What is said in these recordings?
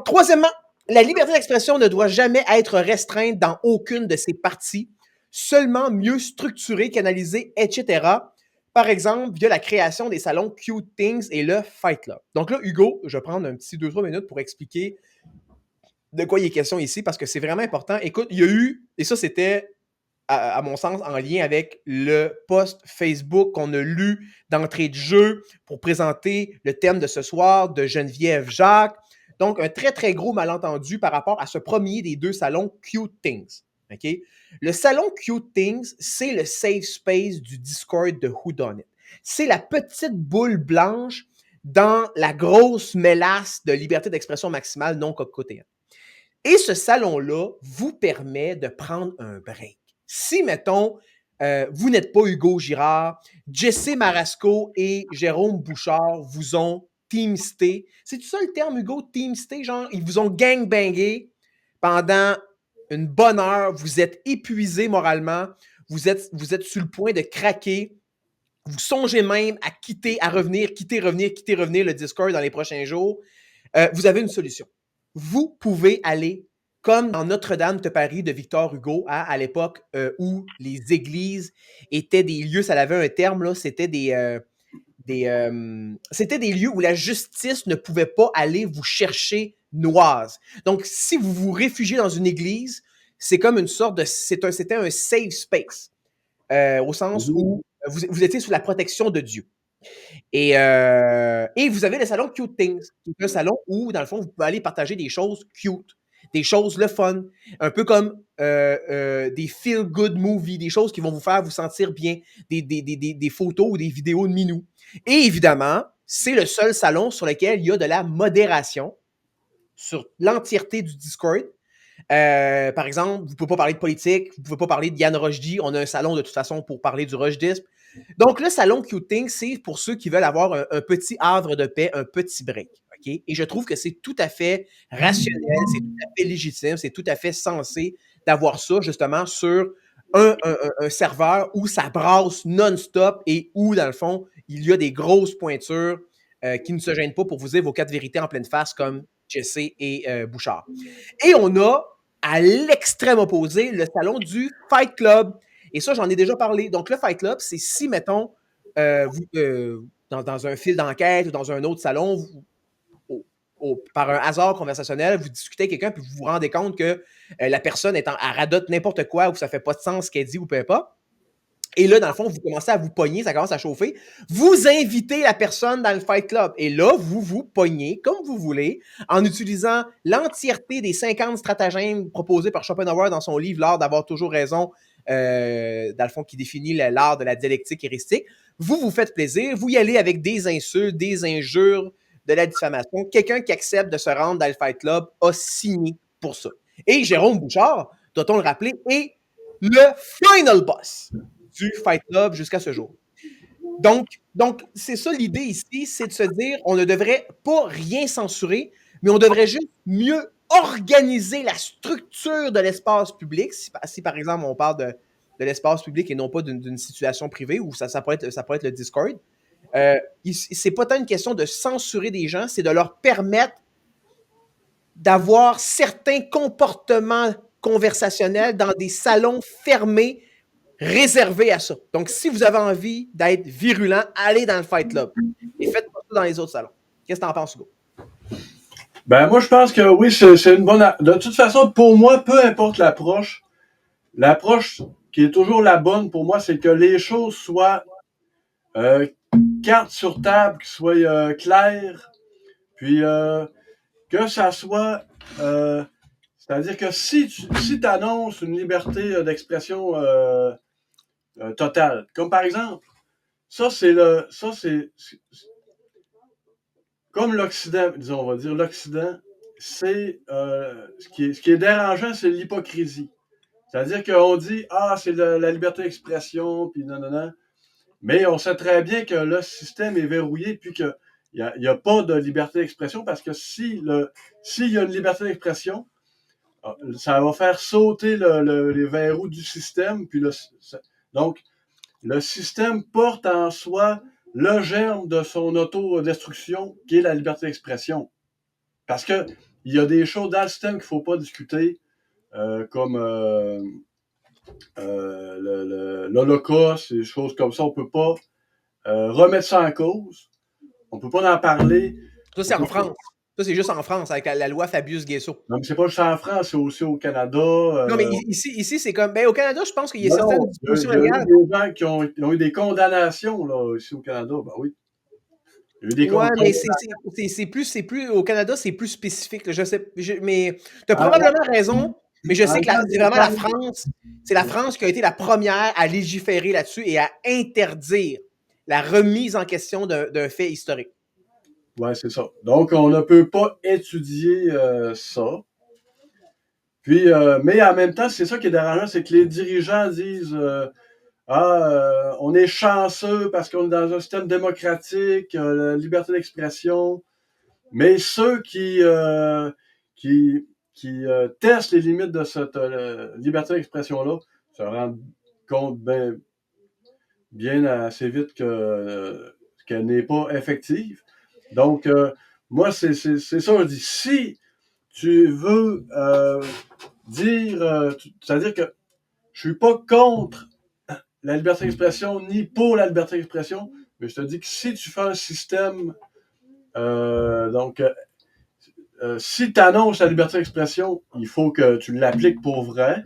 troisièmement, la liberté d'expression ne doit jamais être restreinte dans aucune de ses parties, seulement mieux structurée, canalisée, etc. Par exemple, via la création des salons Cute Things et le Fight Club. Donc là, Hugo, je vais prendre un petit 2-3 minutes pour expliquer de quoi il est question ici, parce que c'est vraiment important. Écoute, il y a eu, et ça c'était à mon sens, en lien avec le post Facebook qu'on a lu d'entrée de jeu pour présenter le thème de ce soir de Geneviève Jacques. Donc, un très, très gros malentendu par rapport à ce premier des deux salons Cute Things. Okay? Le salon Cute Things, c'est le safe space du Discord de Whodunit. C'est la petite boule blanche dans la grosse mélasse de liberté d'expression maximale non cocotéenne. Et ce salon-là vous permet de prendre un break. Si, mettons, vous n'êtes pas Hugo Girard, Jesse Marasco et Jérôme Bouchard vous ont teamsté. C'est tout ça le terme, Hugo, teamsté? Genre, ils vous ont gangbangé pendant une bonne heure, vous êtes épuisé moralement, vous êtes sur le point de craquer, vous songez même à quitter, à revenir, quitter, revenir le Discord dans les prochains jours. Vous avez une solution. Vous pouvez aller comme dans Notre-Dame de Paris de Victor Hugo, à l'époque où les églises étaient des lieux, ça avait un terme, là, c'était c'était des lieux où la justice ne pouvait pas aller vous chercher noise. Donc, si vous vous réfugiez dans une église, c'est comme une sorte de... C'était un safe space, au sens où vous étiez sous la protection de Dieu. Et vous avez le salon Cute Things, qui est un salon où, dans le fond, vous pouvez aller partager des choses cute, des choses le fun, un peu comme des feel-good movies, des choses qui vont vous faire vous sentir bien, des photos ou des vidéos de minous. Et évidemment, c'est le seul salon sur lequel il y a de la modération sur l'entièreté du Discord. Par exemple, vous ne pouvez pas parler de politique, vous ne pouvez pas parler de Yann Rochdy. On a un salon de toute façon pour parler du Rochdisme. Donc, le salon Cute Things, c'est pour ceux qui veulent avoir un petit havre de paix, un petit break. Okay? Et je trouve que c'est tout à fait rationnel, c'est tout à fait légitime, c'est tout à fait sensé d'avoir ça justement sur un serveur où ça brasse non-stop et où, dans le fond, il y a des grosses pointures qui ne se gênent pas pour vous dire vos 4 vérités en pleine face comme Jesse et Bouchard. Et on a, à l'extrême opposé, le salon du Fight Club. Et ça, j'en ai déjà parlé. Donc, le Fight Club, c'est si, mettons, dans un fil d'enquête ou dans un autre salon, par un hasard conversationnel, vous discutez avec quelqu'un puis vous vous rendez compte que la personne est à radote n'importe quoi ou que ça fait pas de sens ce qu'elle dit ou peu importe. Et là, dans le fond, vous commencez à vous pogner, ça commence à chauffer. Vous invitez la personne dans le Fight Club. Et là, vous vous pognez comme vous voulez en utilisant l'entièreté des 50 stratagèmes proposés par Schopenhauer dans son livre L'art d'avoir toujours raison, dans le fond, qui définit l'art de la dialectique heuristique. Vous vous faites plaisir. Vous y allez avec des insultes, des injures, de la diffamation. Quelqu'un qui accepte de se rendre dans le Fight Club a signé pour ça. Et Jérôme Bouchard, doit-on le rappeler, est le final boss du Fight Club jusqu'à ce jour. Donc c'est ça l'idée ici, c'est de se dire, on ne devrait pas rien censurer, mais on devrait juste mieux organiser la structure de l'espace public. Si par exemple, on parle de l'espace public et non pas d'une situation privée, où ça pourrait être le Discord, c'est pas tant une question de censurer des gens, c'est de leur permettre d'avoir certains comportements conversationnels dans des salons fermés réservé à ça. Donc, si vous avez envie d'être virulent, allez dans le Fight Club. Et faites pas ça dans les autres salons. Qu'est-ce que t'en penses, Hugo? Ben, moi, je pense que oui, c'est une bonne... De toute façon, pour moi, peu importe l'approche qui est toujours la bonne pour moi, c'est que les choses soient cartes sur table, qui soient claires, puis que ça soit... c'est-à-dire que si tu annonces une liberté d'expression totale, comme par exemple, comme l'Occident, disons, on va dire l'Occident, c'est ce qui est dérangeant, c'est l'hypocrisie. C'est-à-dire qu'on dit c'est la liberté d'expression, puis non. Mais on sait très bien que le système est verrouillé, puis qu'il n'y a pas de liberté d'expression, parce que s'il y a une liberté d'expression, ça va faire sauter les verrous du système. Donc, le système porte en soi le germe de son autodestruction, qui est la liberté d'expression. Parce que il y a des choses dans le système qu'il ne faut pas discuter, comme l'Holocauste, des choses comme ça. On ne peut pas remettre ça en cause. On ne peut pas en parler. Ça, c'est en France. Ça, c'est juste en France, avec la loi Fabius-Guessot. Non, mais c'est pas juste en France, c'est aussi au Canada. Non, mais ici c'est comme. Ben, au Canada, je pense qu'il y a certaines dispositions il y a eu légales. des gens qui ont eu des condamnations là, ici au Canada. Ben oui. Il y a eu des Ouais, mais condamnations. c'est plus. Au Canada, c'est plus spécifique. Là. Je sais, mais tu as probablement raison, mais je sais que c'est vraiment la France. C'est la France qui a été la première à légiférer là-dessus et à interdire la remise en question d'un fait historique. Oui, c'est ça. Donc, on ne peut pas étudier ça. Puis, mais en même temps, c'est ça qui est dérangeant, c'est que les dirigeants disent on est chanceux parce qu'on est dans un système démocratique, la liberté d'expression. Mais ceux qui testent les limites de cette liberté d'expression-là se rendent compte bien assez vite qu'elle n'est pas effective. Donc, moi, c'est ça, je dis, si tu veux dire, c'est-à-dire que je suis pas contre la liberté d'expression ni pour la liberté d'expression, mais je te dis que si tu fais un système, si tu annonces la liberté d'expression, il faut que tu l'appliques pour vrai.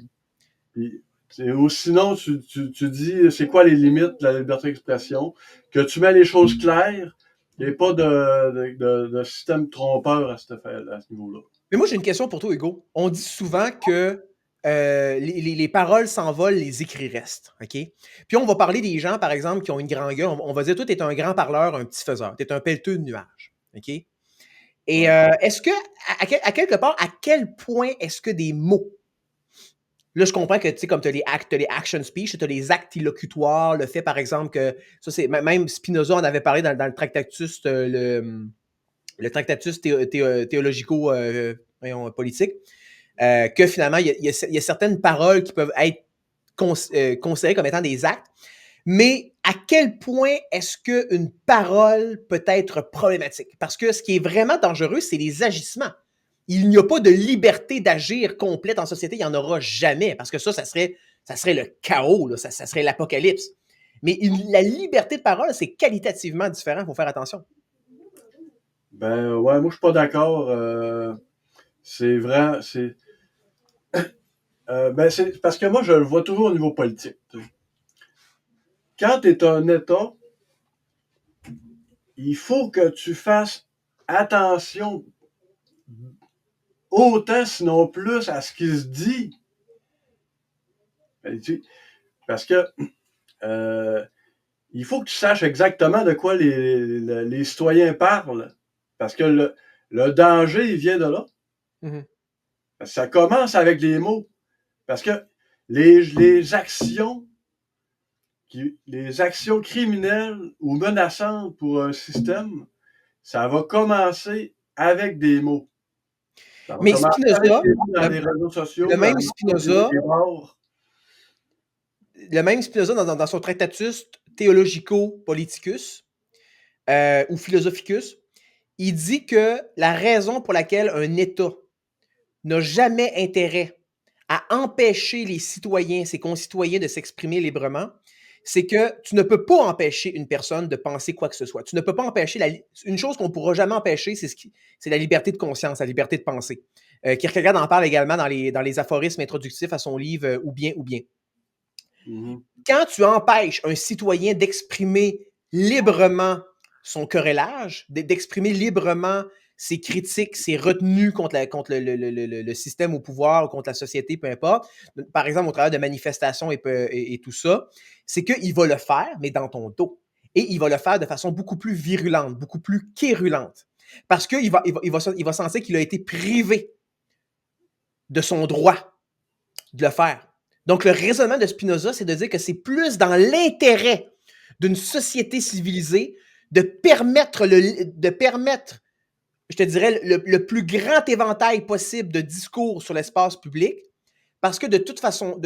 Puis, ou sinon, tu dis c'est quoi les limites de la liberté d'expression, que tu mets les choses claires, il n'y a pas de système trompeur à ce niveau-là. Mais moi, j'ai une question pour toi, Hugo. On dit souvent que les paroles s'envolent, les écrits restent. OK? Puis on va parler des gens, par exemple, qui ont une grande gueule. On va dire, toi, tu es un grand parleur, un petit faiseur. Tu es un pelleteux de nuages. OK? Et est-ce que, à quelque part, à quel point est-ce que des mots. Là, je comprends que, tu sais, comme tu as les action speech, tu as les actes illocutoires, le fait, par exemple, que. Ça, c'est. Même Spinoza en avait parlé dans le Tractatus, le Tractatus théologico-politique, que finalement, il y a certaines paroles qui peuvent être considérées comme étant des actes, mais à quel point est-ce qu'une parole peut être problématique? Parce que ce qui est vraiment dangereux, c'est les agissements. Il n'y a pas de liberté d'agir complète en société, il n'y en aura jamais, parce que ça serait le chaos, là, ça serait l'apocalypse. Mais la liberté de parole, c'est qualitativement différent, il faut faire attention. Ben ouais, moi je suis pas d'accord. C'est vrai, c'est. C'est parce que moi je le vois toujours au niveau politique. Quand tu es un État, il faut que tu fasses attention autant, sinon plus, à ce qui se dit. Parce que il faut que tu saches exactement de quoi les citoyens parlent. Parce que le danger, il vient de là. Mm-hmm. Ça commence avec les mots. Parce que les actions criminelles ou menaçantes pour un système, ça va commencer avec des mots. Ça va Mais commencer avec Spinoza, des mots dans les réseaux sociaux, le dans même Spinoza, les bars. le même Spinoza dans son Tractatus Theologico-Politicus ou Philosophicus, il dit que la raison pour laquelle un État n'a jamais intérêt à empêcher les citoyens, ses concitoyens, de s'exprimer librement, c'est que tu ne peux pas empêcher une personne de penser quoi que ce soit. Tu ne peux pas empêcher une chose qu'on ne pourra jamais empêcher, c'est la liberté de conscience, la liberté de penser. Kierkegaard en parle également dans les aphorismes introductifs à son livre Ou bien, ou bien. Mm-hmm. Quand tu empêches un citoyen d'exprimer librement son querellage, d'exprimer librement ses critiques, ses retenues contre le système au pouvoir ou contre la société, peu importe, par exemple au travers de manifestations et tout ça, c'est qu'il va le faire, mais dans ton dos. Et il va le faire de façon beaucoup plus virulente, beaucoup plus quérulente. Parce qu'il va sentir qu'il a été privé de son droit de le faire. Donc, le raisonnement de Spinoza, c'est de dire que c'est plus dans l'intérêt d'une société civilisée de permettre, je te dirais, le plus grand éventail possible de discours sur l'espace public, parce que de toute façon,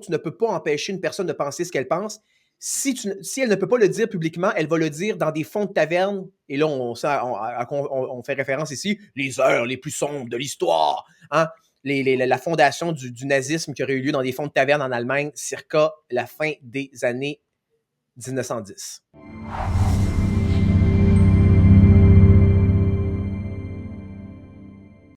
tu ne peux pas empêcher une personne de penser ce qu'elle pense, Si elle ne peut pas le dire publiquement, elle va le dire dans des fonds de taverne. Et là, on fait référence ici, les heures les plus sombres de l'histoire. Hein? La fondation du nazisme qui aurait eu lieu dans des fonds de taverne en Allemagne, circa la fin des années 1910.